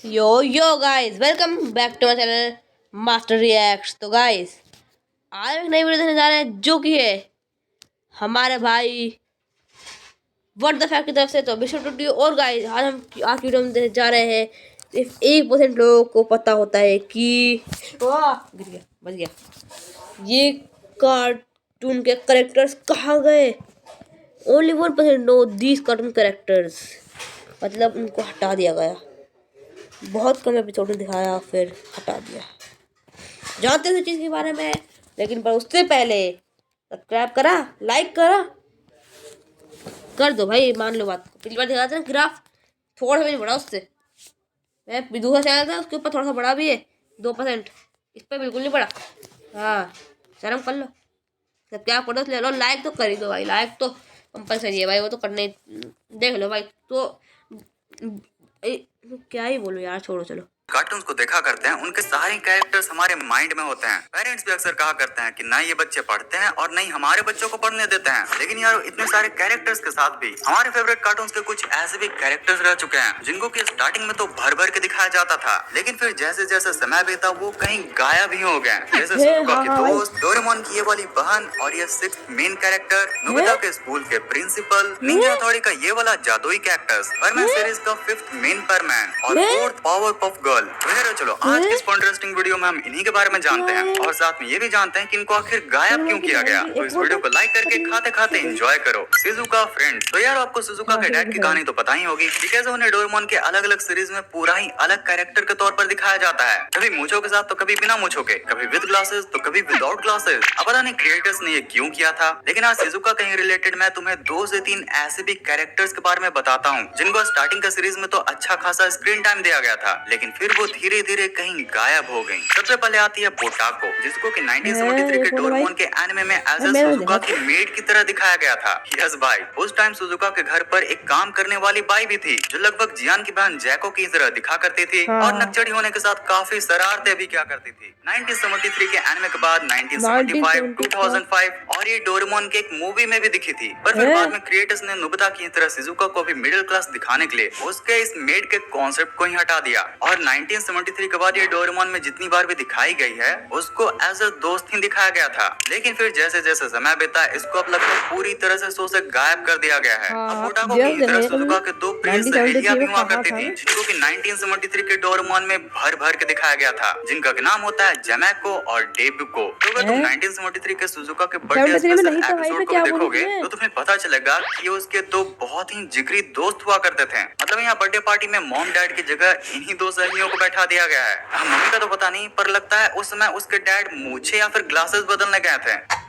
Yo guys, welcome back to my channel master reacts. तो guys, आज एक नई वीडियो देखने जा रहे हैं जो कि है हमारे भाई व्हाट द फैक्ट की तरफ से। तो विशु टूटी। और गाइस, आज की वीडियो में देखने जा रहे हैं सिर्फ 1% लोगों को पता होता है कि गिर गया, बच गया, ये कार्टून के कैरेक्टर्स कहाँ गए। Only 1% know these cartoon characters, मतलब उनको हटा दिया गया। बहुत कम एपिसोड में दिखाया, फिर हटा दिया। जानते हैं इस चीज़ के बारे में, लेकिन पर उससे पहले सब्सक्राइब करा, लाइक करा, कर दो भाई। मान लो बात, पिछली बार दिखाया था ग्राफ, थोड़ा सा भी बढ़ा उससे। मैं दूसरा चैनल था, उसके ऊपर थोड़ा सा बढ़ा भी है 2%, इस पर बिल्कुल नहीं बढ़ा। हाँ, शर्म कर लो, सब्सक्राइब कर दो, ले लो, लाइक तो कर ही दो भाई। लाइक तो कंपलसरी है भाई, वो तो करने देख लो भाई। तो क्या ही बोलूं यार, छोड़ो चलो। कार्टून्स को देखा करते हैं, उनके सारे कैरेक्टर्स हमारे माइंड में होते हैं। पेरेंट्स भी अक्सर कहा करते हैं कि ना ये बच्चे पढ़ते हैं और नहीं हमारे बच्चों को पढ़ने देते हैं। लेकिन यार, इतने सारे कैरेक्टर्स के साथ भी हमारे फेवरेट कार्टून्स के कुछ ऐसे भी कैरेक्टर्स रह चुके हैं जिनको कि स्टार्टिंग में तो भर भर के दिखाया जाता था, लेकिन फिर जैसे जैसे समय बीता वो कहीं गायब ही हो गए। जैसे सुजुका के दोस्त, डोरेमोन की ये वाली बहन, और ये 6th मेन कैरेक्टर, नोबिता के स्कूल के प्रिंसिपल, निंजा हथौड़ी का ये वाला जादुई कैक्टस, परमैन सीरीज का 5th मेन परमैन, और 4th पावरपफ गर्ल। चलो आज की इस इंटरेस्टिंग वीडियो में हम इन्हीं के बारे में जानते हैं, और साथ में ये भी जानते हैं कि इनको आखिर गायब क्यों किया गया। तो इस वीडियो को लाइक करके खाते खाते एंजॉय करो। Shizuka friends. तो यार, आपको शिजुका के डैड की कहानी तो पता ही होगी कि कैसे उन्हें डोरेमोन के अलग अलग सीरीज में पूरा ही अलग कैरेक्टर के तौर पर दिखाया जाता है। कभी मूंछों के साथ तो कभी बिना मूंछों के, कभी विद ग्लासेस तो कभी विदाउट ग्लासेस। अब पता नहीं क्रिएटर्स ने ये क्यों किया था, लेकिन आज शिजुका के रिलेटेड मैं तुम्हें 2 से 3 ऐसे भी कैरेक्टर्स के बारे में बताता हूँ जिनको स्टार्टिंग का सीरीज में तो अच्छा खासा स्क्रीन टाइम दिया गया था, लेकिन फिर वो धीरे धीरे कहीं गायब हो गई। सबसे पहले आती है बोटाको, जिसको कि 1973 के डोरेमोन के एनिमे में एज ए सुजुका की मेड की तरह दिखाया गया था। यस भाई, उस टाइम सुजुका के घर पर एक काम करने वाली बाई भी थी जो लगभग जियान की बहन जैको की तरह दिखा करती थी, और नकचड़ी होने के साथ काफी शरारतें भी किया करती थी। 1973 के एनिमे के बाद 1975, 2005 और ये डोरेमोन के एक मूवी में भी दिखी थी, पर फिर बाद में क्रिएटर्स ने नोबिता की तरह शिजुका को भी मिडिल क्लास दिखाने के लिए उसके इस मेड के कॉन्सेप्ट को ही हटा दिया, और 1973 के बाद ये डोरेमोन में जितनी बार भी दिखाई गई है उसको एज अ दोस्त ही दिखाया गया था। लेकिन फिर जैसे जैसे समय बीता, इसको अब लगभग पूरी तरह से शो से गायब कर दिया गया है। अब बोटाको की तरह सुजुका के 2 प्रिय सहेलियां भी हुआ करती थी, जिनको कि 1973 के डोरेमोन में भर भर के दिखाया गया था, जिनका नाम होता है जमैको और डेबुको। तो अगर तुम 1973 के सुजुका के बर्थडे स्पेशल एपिसोड को देखोगे तो तुम्हें पता चलेगा कि उसके 2 बहुत ही जिगरी दोस्त हुआ करते थे। मतलब यहाँ बर्थडे पार्टी में मॉम डैड की जगह इन्हीं 2 सहेलियों को बैठा दिया गया है। मम्मी का तो पता नहीं, पर लगता है उस समय उसके डैड मूछे या फिर ग्लासेस बदलने गए थे।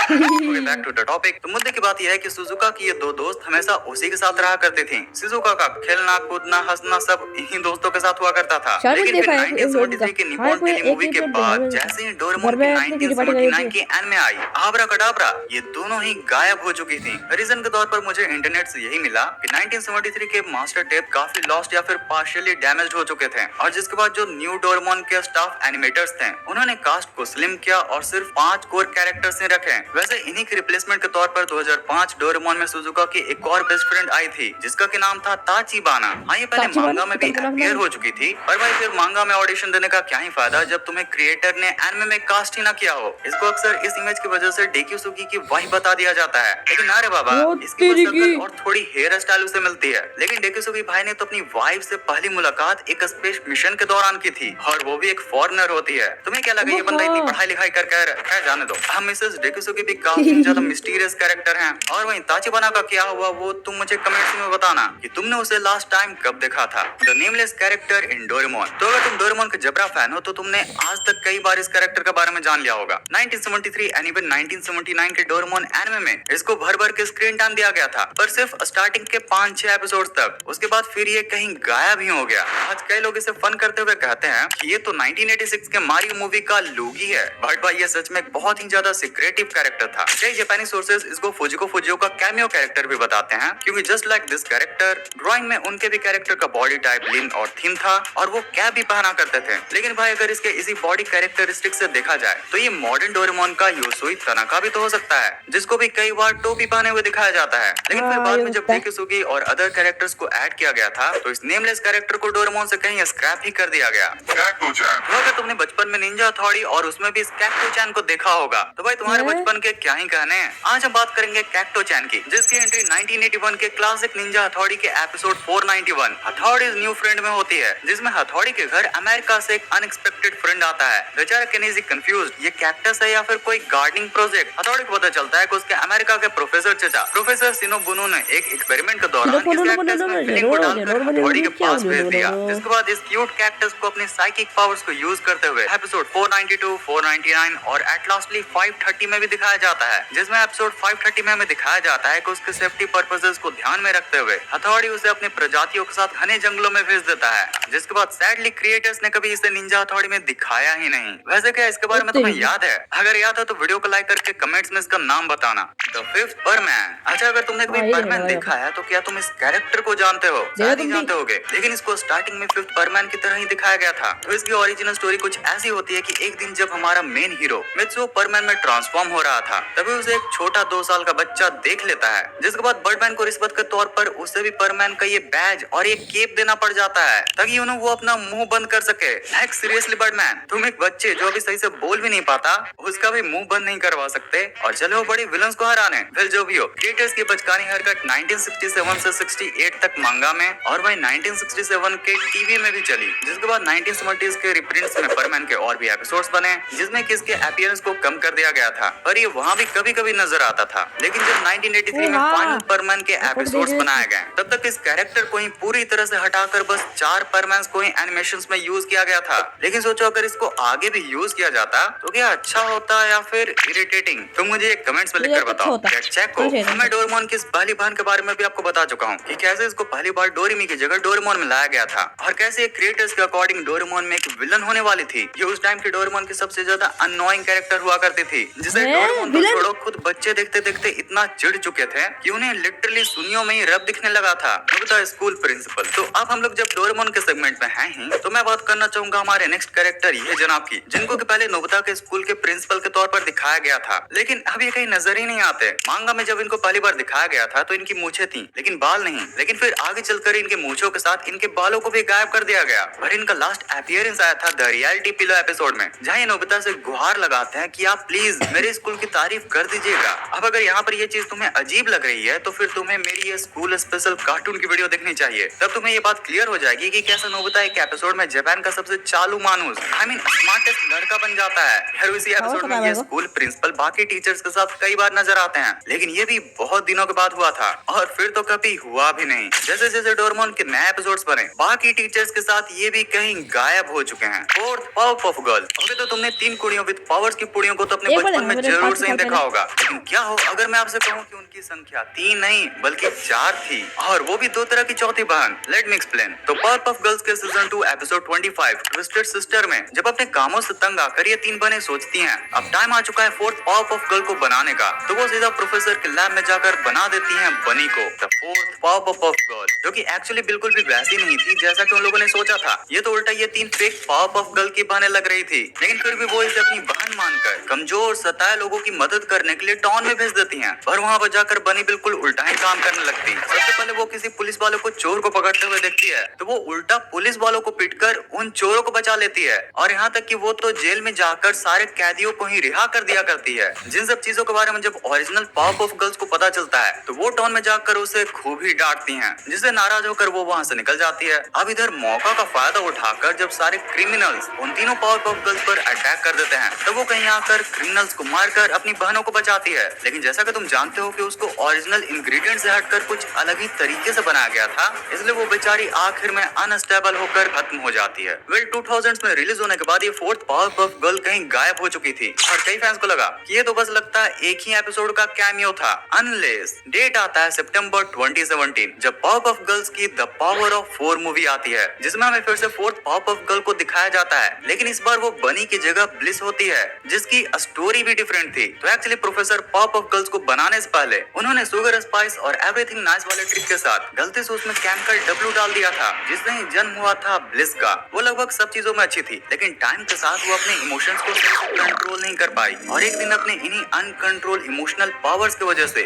Back to the topic. तो मुद्दे की बात यह है कि सुजुका की ये 2 दोस्त हमेशा उसी के साथ रहा करती थी। शिजुका का खेलना कूदना हंसना सब इन्हीं दोस्तों के साथ हुआ करता था। लेकिन फिर 1973 के निपॉन टेली मूवी के बाद जैसे ही डोरेमोन की 1979 की एनिमे आई आब्राकडाब्रा, ये दोनों ही गायब हो चुकी थी। रीजन के तौर पर मुझे इंटरनेट से यही मिला कि 1973 के मास्टर टेप काफी लॉस्ट या फिर पार्शियली डैमेज्ड हो चुके थे, और जिसके बाद जो न्यू डोरेमोन के स्टाफ एनिमेटर्स थे उन्होंने कास्ट को स्लिम किया और सिर्फ 5 कोर कैरेक्टर्स ही रखे। वैसे इन्हीं के रिप्लेसमेंट के तौर पर 2005 डोरेमोन में सुजुका की एक और बेस्ट फ्रेंड आई थी जिसका के नाम था ताचिबाना। हाँ, ये पहले मांगा में भी अपीयर हो चुकी थी, पर भाई फिर मांगा में ऑडिशन देने का क्या ही फायदा जब तुम्हें क्रिएटर ने एनिमे में कास्ट ही ना किया हो। इसको अक्सर इस इमेज की वजह से डेक्यूसुगी की वाइफ बता दिया जाता है, लेकिन अरे बाबा, इसकी शक्ल और थोड़ी हेयर स्टाइल उसे मिलती है। लेकिन डेक्यूसुगी भाई ने तो अपनी वाइफ से पहली मुलाकात एक स्पेस मिशन के दौरान की थी, और वो भी एक फॉरेनर होती है। तुम्हें क्या लगा ये बंदा इतनी पढ़ाई लिखाई कर जाने दो। हम मिसेस डेक्यूसुगी भी काफी ज्यादा मिस्टीरियस कैरेक्टर हैं। और वहीं ताचिबाना का क्या हुआ वो तुम मुझे कमेंट्स में बताना कि तुमने उसे लास्ट टाइम कब देखा था। The nameless character in Doraemon. तो अगर तुम डोरेमोन के जबरा फैन हो तो तुमने आज तक कई बार इस कैरेक्टर के बारे में जान लिया होगा। 1973 एंड इवन 1979 के डोरेमोन एनिमे में इसको भर भर के स्क्रीन टाइम दिया गया था, पर सिर्फ स्टार्टिंग के 5-6 एपिसोड तक। उसके बाद फिर ये कहीं गायब ही हो गया। आज कई लोग इसे फन करते हुए कहते हैं कि ये तो 1986 के मारियो मूवी का लूगी है, बट भाई ये सच में बहुत ही ज्यादा सीक्रेटिव कैरेक्टर था। कई जापानी सोर्सेज इसको फुजियो का कैमियो कैरेक्टर भी बताते हैं, क्योंकि just like this character drawing में उनके भी कैरेक्टर का बॉडी टाइप लीन और थिन था और वो कैप भी पहना करते थे। लेकिन भाई अगर इसके इसी बॉडी कैरेक्टरिस्टिक से देखा जाए तो ये मॉडर्न डोरेमोन का योसुई तनाका भी तो हो सकता है, जिसको भी कई बार टोपी पहने हुए दिखाया जाता है। लेकिन फिर बाद में जब डेकिसुगी और अदर कैरेक्टर्स को ऐड किया गया था तो इस नेमलेस कैरेक्टर को डोरेमोन से कहीं स्क्रैप ही कर दिया गया। अगर तुमने बचपन में निंजा हथौड़ी और उसमें भी इस कैक्टो चैन को देखा होगा तो भाई तुम्हारे बचपन के क्या ही कहने हैं। आज हम बात करेंगे कैक्टो चैन की, जिसकी एंट्री 1981 के क्लासिक निंजा हथौड़ी के एपिसोड 491 हथौड़ीज न्यू फ्रेंड में होती है, जिसमें हथौड़ी के घर अमेरिका से एक अनएक्सपेक्टेड फ्रेंड आता है। बेचारा केनेजी कंफ्यूज ये कैक्टस है या फिर कोई गार्डनिंग प्रोजेक्ट। हथौड़ी को पता चलता है कि उसके अमेरिका के प्रोफेसर चचा प्रोफेसर सिनोबुनो ने एक एक्सपेरिमेंट के दौरान इस कैक्टस में फीलिंग को डालकर हथौड़ी के पास भेज दिया, जिसके बाद इस क्यूट कैक्टस को अपने साइकिक पावर्स को यूज करते हुए एपिसोड 492, 499 और एट लास्टली 530 में भी दिखाया जाता है, जिसमें एपिसोड 530 में हमें दिखाया जाता है कि उसके सेफ्टी पर्पसेस को ध्यान में रखते हुए हथौड़ी उसे अपने प्रजातियों के साथ घने जंगलों में भेज देता है, जिसके बाद सैडली क्रिएटर्स ने कभी इसे निंजा हथौड़ी में दिखाया ही नहीं। वैसे क्या इसके बारे में तुम्हें याद है? अगर याद है तो वीडियो को लाइक करके कमेंट्स में इसका नाम बताना। The fifth परमैन। अच्छा, अगर तुमने कभी परमैन देखा है तो क्या तुम इस कैरेक्टर को जानते हो? शायद ही जानते होगे, लेकिन इसको स्टार्टिंग में फिफ्थ परमैन की तरह ही दिखाया गया था। तो इसकी ओरिजिनल स्टोरी कुछ ऐसी होती है कि एक दिन जब हमारा मेन हीरो मित्सुओ परमैन में ट्रांसफॉर्म हो रहा था, तभी उसे एक छोटा 2 साल का बच्चा देख लेता है, जिसके बाद बर्डमैन को रिश्वत के तौर पर उसे भी परमैन का ये बैज और ये केप देना पड़ जाता है ताकि उन्हें वो अपना मुंह बंद कर सके। लाइक सीरियसली बर्डमैन, तुम एक बच्चे जो अभी सही से बोल भी नहीं पाता उसका भी मुंह बंद नहीं करवा सकते और चले हो बड़ी विलन्स को हराने। फिर जो भी हो, क्रिएटर्स की बचकानी हरकत 1967 से 68 तक मांगा में और वही 1967 के टीवी में भी चली, जिसके बाद 1970s के रिप्रिंट्स में परमैन के और भी एपिसोड्स बने, जिसमें कि इसके अपीयरेंस को कम कर दिया गया था, पर ये वहाँ भी कभी कभी नजर आता था। लेकिन जब 1983 में फाइनल परमैन के एपिसोड्स बनाए गए तब तक इस कैरेक्टर को ही पूरी तरह से हटाकर बस 4 परमैन्स को ही एनिमेशंस में यूज किया गया था। लेकिन सोचो अगर इसको आगे भी यूज किया जाता तो क्या अच्छा होता या फिर इरिटेटिंग? तो मुझे कमेंट्स में लिखकर बताओ। चेको, मैं डोरेमोन की इस पहली बहन के बारे में भी आपको बता चुका हूँ कि कैसे इसको पहली बार डोरेमी की जगह डोरेमोन में लाया गया था और कैसे क्रिएटर्स के अकॉर्डिंग डोरेमोन में एक विलन होने वाली थी। ये उस टाइम के डोरेमोन की सबसे ज्यादा अननोइंग कैरेक्टर हुआ करती थी, जिसे डोरेमोन तो छोड़ो खुद बच्चे देखते देखते इतना चिढ़ चुके थे कि उन्हें लिटरली सुनियों में ही रब दिखने लगा था। Nobita school principal. तो अब हम लोग जब डोरेमोन के सेगमेंट में हैं ही तो मैं बात करना चाहूंगा हमारे नेक्स्ट कैरेक्टर ये जनाब की, जिनको कि पहले नोबिता के स्कूल के प्रिंसिपल के तौर पर दिखाया गया था, लेकिन अब ये कहीं नजर ही नहीं आते। मांगा में जब इनको पहली बार दिखाया गया था तो इनकी मूछें थी लेकिन बाल नहीं, लेकिन फिर आगे चलकर इनके मूछों के साथ इनके बालों को भी गायब कर दिया गया। और इनका लास्ट अपीयरेंस आया था द रियलिटी पिलो एपिसोड में, जहाँ ये नोबिता से गुहार लगाते हैं कि आप प्लीज मेरे स्कूल की तारीफ कर दीजिएगा। अब अगर यहाँ पर ये चीज तुम्हें अजीब लग रही है तो फिर तुम्हें मेरी ये स्कूल स्पेशल कार्टून की वीडियो देखनी चाहिए, तब तुम्हें ये बात क्लियर हो जाएगी कि कैसे नोबिता एक एपिसोड में जापान का सबसे चालू मानुस स्मार्टेस्ट लड़का बन जाता है। फिर इसी एपिसोड में ये स्कूल प्रिंसिपल बाकी टीचर्स के साथ कई बार नजर आते हैं, लेकिन ये भी बहुत दिनों के बाद हुआ था और फिर तो कभी हुआ भी नहीं। जैसे जैसे डोरेमोन के नए एपिसोड्स बने बाकी टीचर्स के साथ ये भी कहीं गायब हो चुके हैं। Fourth, Powerpuff girl. अभी तो तुमने 3 कुड़ियों विद पावर्स की पुड़ियों को तो अपने बचपन में जरूर से देखा होगा, लेकिन क्या हो अगर मैं आपसे कहूँ कि उनकी संख्या 3 नहीं बल्कि 4 थी और वो भी 2 तरह की चौथी बहन। Let me explain. तो पावरपफ गर्ल्स के सीजन 2 एपिसोड 25 ट्विस्टेड सिस्टर में जब अपने कामों से तंग आकर ये 3 बहनें सोचती हैं अब टाइम आ चुका है फोर्थ पावरपफ गर्ल को बनाने का, तो वो सीधा प्रोफेसर के लैब में जाकर बना देती हैं बनी को द फोर्थ पावरपफ गर्ल, जो कि एक्चुअली बिल्कुल भी वैसी नहीं थी जैसा कि उन लोगों ने सोचा था। ये तो उल्टा ये 3 फेक पावरपफ गर्ल की बहनें लग रही थी, लेकिन फिर भी वो इसे अपनी बहन मानकर कमजोर सताए लोगों की मदद करने के लिए टाउन में भेज देती हैं। पर वहाँ पर जाकर बनी बिल्कुल उल्टा ही काम करने लगती। सबसे पहले वो किसी पुलिस वालों को चोर को पकड़ते हुए देखती है तो वो उल्टा पुलिस वालों को पीटकर उन चोरों को बचा लेती है और यहाँ तक कि वो तो जेल में जाकर सारे कैदियों को ही रिहा कर दिया करती है। जिन सब चीजों के बारे में जब ओरिजिनल पावरपफ गर्ल्स को पता चलता है तो वो टाउन में जाकर उसे खूब ही डांटती हैं, जिससे नाराज होकर वो वहाँ से निकल जाती है। अब इधर मौका का फायदा उठाकर जब सारे क्रिमिनल्स उन तीनों पावरपफ गर्ल्स पर अटैक कर देते हैं तब वो कहीं आकर क्रिमिनल्स को मारकर अपनी बहनों को बचाती है। लेकिन जैसा कि तुम जानते हो कि उसको ओरिजिनल इंग्रेडिएंट से हटकर कुछ अलग ही तरीके से बनाया गया था, इसलिए वो बेचारी आखिर में अनस्टेबल होकर खत्म हो जाती है। वेल 2000s में रिलीज होने के बाद ये फोर्थ पावरपफ गर्ल कहीं गायब हो चुकी थी और कई फैंस को लगा कि ये तो बस लगता है एक ही एपिसोड का कैमियो था, अनलेस डेट आता है सितंबर 2017 जब पावरपफ गर्ल्स की द पावर ऑफ 4 मूवी आती है, जिसमें हमें फिर से फोर्थ पावरपफ गर्ल को दिखाया जाता है, लेकिन इस बार वो बनी की जगह ब्लिस होती है, जिसकी स्टोरी भी डिफरेंट स्टूडेंट थी। तो actually professor pop of girls को बनाने से पहले उन्होंने शुगर स्पाइस और एवरीथिंग नाइस वाले ट्रिक के साथ गलती से उसमें केमिकल डब्ल्यू डाल दिया था, जिससे ही जन्म हुआ था ब्लिस का। वो लगभग सब चीजों में अच्छी थी, लेकिन टाइम के साथ वो अपने इमोशंस को सही से कंट्रोल नहीं कर पाई और एक दिन अपने इन्हीं अनकंट्रोल इमोशनल पावर्स की वजह से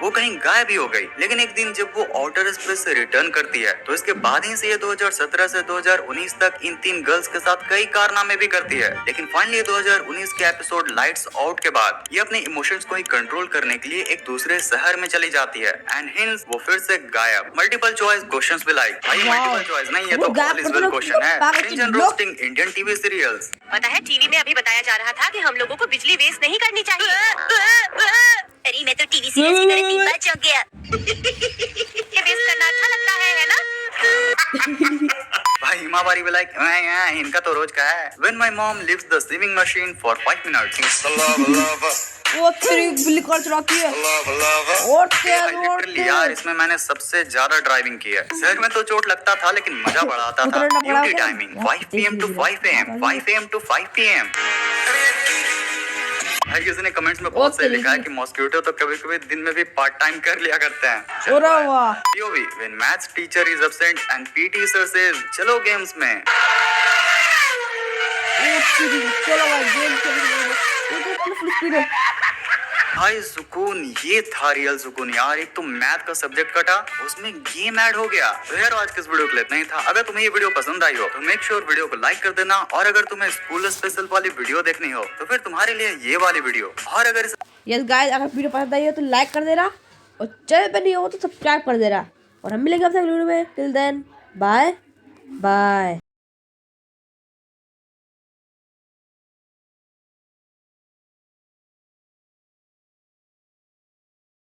वो कहीं गायब ही हो गई। लेकिन एक दिन जब वो आउटर स्पेस से रिटर्न करती है तो इसके बाद ही से ये 2017 से 2019 तक इन 3 गर्ल्स के साथ कई कारनामे भी करती है। लेकिन फाइनली 2019 के एपिसोड लाइट्स आउट के बाद ये अपने इमोशंस को ही कंट्रोल करने के लिए एक दूसरे शहर में चली जाती है एंड हिंस वो फिर से गायब। मल्टीपल चॉइस क्वेश्चंस भी लाइक भाई मल्टीपल चॉइस नहीं, ये तो ऑल इज वेल क्वेश्चन है। Engine roasting Indian TV serials. पता है टीवी में अभी बताया जा रहा था कि हम लोगों को बिजली वेस्ट नहीं करनी चाहिए। अरे मैं तो टीवी सीरियल की तरह 3 बार चौंक गया। ये वेस्ट करना अच्छा लगता है ना? भाई हिमावारी भी लाइक इनका तो रोज का है। When my mom leaves the sewing machine for 5 minutes। वो तेरी बिल्ली कार चलाती है। लिटरली यार इसमें मैंने सबसे ज्यादा ड्राइविंग की है। शहर में तो चोट लगता था लेकिन मजा बड़ा आता था। Duty timing 5 PM to 5 AM, 5 AM to 5 PM। भाई किसी ने कमेंट्स में बहुत सही लिखा है कि मॉस्किटो तो कभी-कभी दिन में भी पार्ट टाइम कर लिया करते हैं। POV when maths teacher is absent and PT sir says चलो गेम्स में। चलो भाई गेम खेलेंगे। भाई सुकून, ये था रियल सुकून यार। एक तो मैथ का सब्जेक्ट कटा, उसमें गेम ऐड हो गया। तो यार आज के इस वीडियो के लिए इतना ही था। अगर तुम्हें ये वीडियो पसंद आई हो तो मेक श्योर वीडियो को लाइक कर देना, और अगर तुम्हें स्कूल स्पेशल वाली वीडियो देखनी हो तो फिर तुम्हारे लिए ये वाली वीडियो। और अगर यस गाइस, अगर वीडियो पसंद आई हो तो लाइक कर देना और चैनल पे नहीं हो तो सब्सक्राइब कर देना। और हम मिलेंगे आपसे अगली वीडियो में। Till then bye bye.